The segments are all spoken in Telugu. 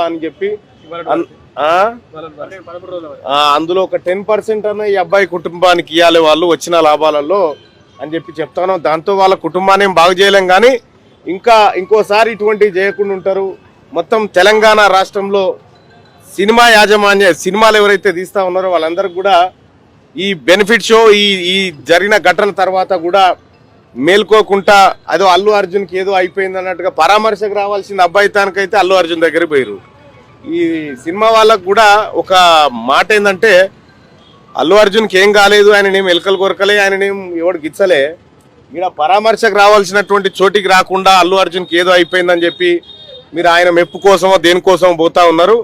అని చెప్పి అందులో ఒక 10% అన్న ఈ అబ్బాయి కుటుంబానికి ఇవ్వాలి వాళ్ళు వచ్చిన లాభాలలో అని చెప్పి చెప్తాను. దాంతో వాళ్ళ కుటుంబాన్ని బాగు చేయలేం, కానీ ఇంకోసారి ఇటువంటివి చేయకుండా ఉంటారు. మొత్తం తెలంగాణ రాష్ట్రంలో సినిమాలు ఎవరైతే తీస్తా ఉన్నారో వాళ్ళందరికీ కూడా ఈ బెనిఫిట్ షో ఈ జరిగిన ఘటన తర్వాత కూడా మేల్కోకుండా అదో అల్లు అర్జున్కి ఏదో అయిపోయింది అన్నట్టుగా పరామర్శకు రావాల్సిన అబ్బాయి తానికైతే అల్లు అర్జున్ దగ్గర పోయారు. ఈ సినిమా వాళ్ళకు కూడా ఒక మాట ఏంటంటే, అల్లు అర్జున్కి ఏం కాలేదు, ఆయననేం ఎలకలు కొరకలే, ఆయననేం ఎవడు గిచ్చలే, ఇక్కడ పరామర్శకు రావాల్సినటువంటి చోటికి రాకుండా అల్లు అర్జున్కి ఏదో అయిపోయిందని చెప్పి మీరు ఆయన మెప్పు కోసమో దేనికోసమో పోతా ఉన్నారు.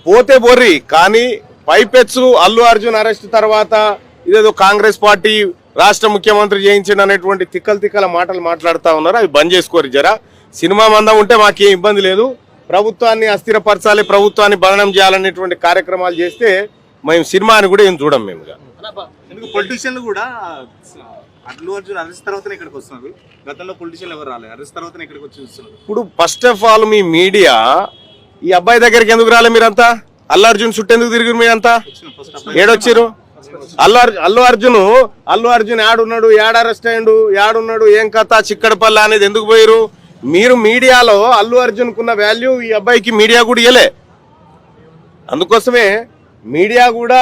పోతే బొర్రి, కానీ పైపెచ్చు అల్లు అర్జున్ అరెస్ట్ తర్వాత ఇదేదో కాంగ్రెస్ పార్టీ రాష్ట్ర ముఖ్యమంత్రి చేయించిన అనేటువంటి తిక్కల మాటలు మాట్లాడుతూ ఉన్నారు. అవి బంద్ చేసుకోరు జరా. సినిమా మందం ఉంటే మాకేం ఇబ్బంది లేదు, ప్రభుత్వాన్ని అస్థిరపరచాలి, ప్రభుత్వాన్ని బలనం చేయాలనేటువంటి కార్యక్రమాలు చేస్తే మేము సినిమాని కూడా ఏం చూడం. మేము పొలిటీషియన్లు కూడా అల్లు అర్జున్ అరెస్ట్ తర్వాత ఇక్కడికి వస్తున్నారు, గతంలో పొలిటీషియన్లు ఎవరు రాలేదు, అరెస్ట్ తర్వాత ఇక్కడికి వచ్చి చూస్తున్నారు. ఇప్పుడు first of all me media ఈ అబ్బాయి దగ్గరికి ఎందుకు రాలే? మీరంతా అల్లు అర్జున్ చుట్టూ ఎందుకు తిరిగిరు? మీరంతా ఏడొచ్చిరు? అల్లు అర్జున్ యాడున్నాడు, యాడ్ అరెస్ట్ అయ్యిండు, యాడున్నాడు, ఏం కథ, చిక్కడపల్లి అనేది ఎందుకు పోయిరు? మీరు మీడియాలో అల్లు అర్జున్ కున్న వాల్యూ ఈ అబ్బాయికి మీడియా కూడా ఇయ్యలే. అందుకోసమే మీడియా కూడా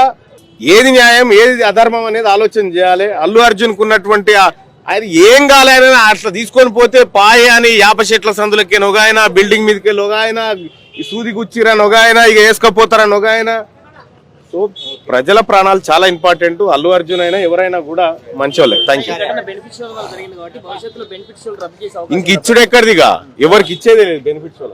ఏది న్యాయం ఏది అధర్మం అనేది ఆలోచన చేయాలి. అల్లు అర్జున్ కున్నటువంటి ఆయన ఏం కాలేని అట్లా తీసుకొని పోతే పాయే అని యాప చెట్ల సందులకి నొగాయన, బిల్డింగ్ మీదకి నొగాయన, ఈ సూది గుచ్చిరని నొగాయన, ఇక వేసుకపోతారని నొగాయన. సో ప్రజల ప్రాణాలు చాలా ఇంపార్టెంట్. అల్లు అర్జున్ అయినా ఎవరైనా కూడా మంచోళ్ళే. Thank you. ఇంక ఇచ్చుడు ఎక్కడిదిగా, ఎవరికి ఇచ్చేది లేదు బెనిఫిట్స్.